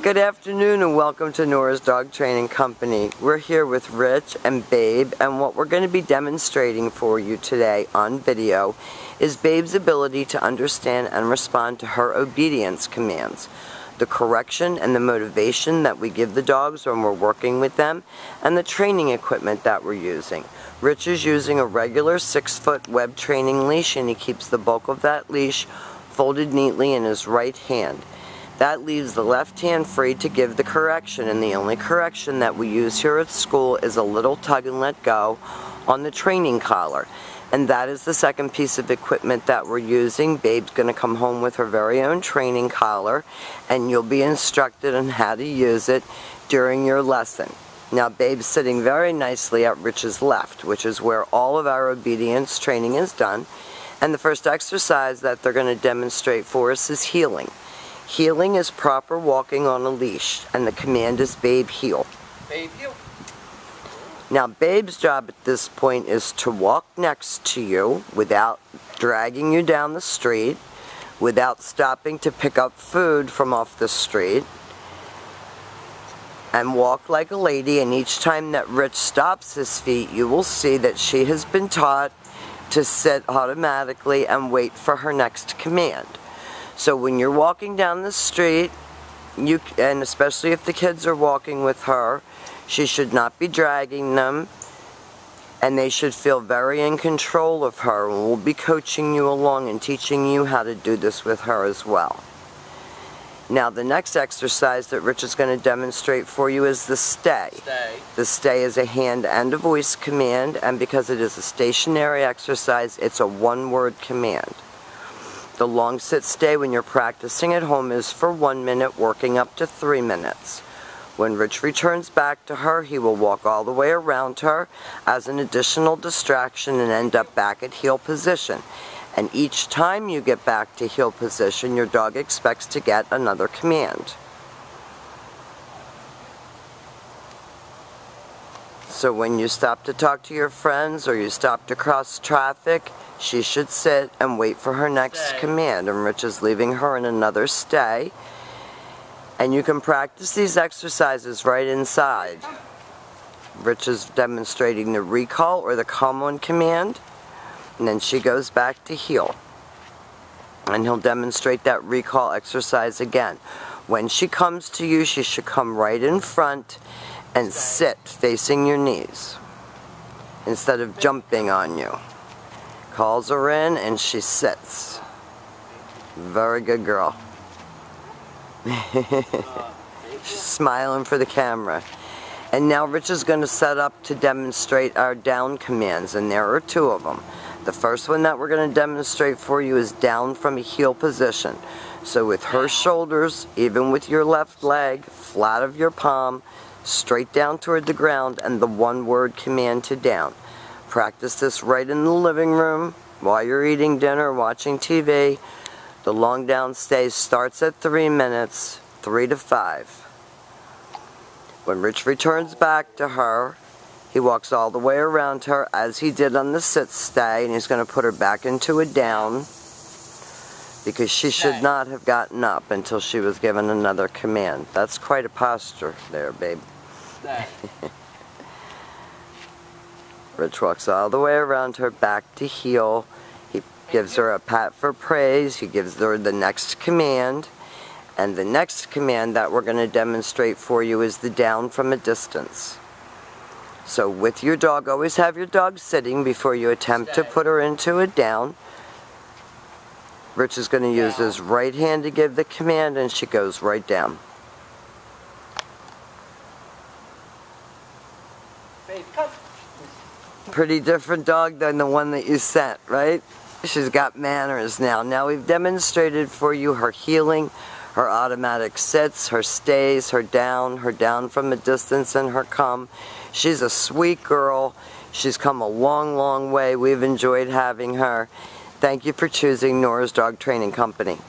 Good afternoon and welcome to Nora's Dog Training Company. We're here with Rich and Babe, and what we're going to be demonstrating for you today on video is Babe's ability to understand and respond to her obedience commands, the correction and the motivation that we give the dogs when we're working with them, and the training equipment that we're using. Rich is using a regular 6-foot web training leash, and he keeps the bulk of that leash folded neatly in his right hand. That leaves the left hand free to give the correction, and the only correction that we use here at school is a little tug and let go on the training collar. And that is the second piece of equipment that we're using. Babe's going to come home with her very own training collar, and you'll be instructed on how to use it during your lesson. Now, Babe's sitting very nicely at Rich's left, which is where all of our obedience training is done. And the first exercise that they're going to demonstrate for us is heeling. Heeling is proper walking on a leash, and the command is Babe, heel. Babe, heel. Now, Babe's job at this point is to walk next to you without dragging you down the street, without stopping to pick up food from off the street, and walk like a lady. And each time that Rich stops his feet, you will see that she has been taught to sit automatically and wait for her next command. So when you're walking down the street, and especially if the kids are walking with her, she should not be dragging them, and they should feel very in control of her. And we'll be coaching you along and teaching you how to do this with her as well. Now, the next exercise that Rich is going to demonstrate for you is the stay. The stay is a hand and a voice command, and because it is a stationary exercise, it's a one-word command. The long sit stay when you're practicing at home is for 1 minute, working up to 3 minutes. When Rich returns back to her, he will walk all the way around her as an additional distraction and end up back at heel position. And each time you get back to heel position, your dog expects to get another command. So when you stop to talk to your friends or you stop to cross traffic, she should sit and wait for her next command. And Rich is leaving her in another stay. And you can practice these exercises right inside. Rich is demonstrating the recall or the come on command. And then she goes back to heel. And he'll demonstrate that recall exercise again. When she comes to you, she should come right in front and sit facing your knees instead of jumping on you. Calls her in and she sits. Very good girl. She's smiling for the camera. And now Rich is going to set up to demonstrate our down commands, and there are 2 of them. The first one that we're going to demonstrate for you is down from a heel position. So with her shoulders, even with your left leg, flat of your palm, straight down toward the ground, and the one-word command to down. Practice this right in the living room while you're eating dinner, watching TV. The long down stay starts at 3 minutes, 3 to 5. When Rich returns back to her, he walks all the way around her as he did on the sit stay, and he's going to put her back into a down because she should not have gotten up until she was given another command. That's quite a posture there, babe. Rich walks all the way around her back to heel. He gives her a pat for praise. He gives her the next command. And the next command that we're going to demonstrate for you is the down from a distance. So with your dog, always have your dog sitting before you attempt to put her into a down. Rich is going to use his right hand to give the command, and she goes right down. Babe, come. Pretty different dog than the one that you sent, right? She's got manners now. Now we've demonstrated for you her heeling, her automatic sits, her stays, her down from a distance, and her come. She's a sweet girl. She's come a long, long way. We've enjoyed having her. Thank you for choosing Nora's Dog Training Company.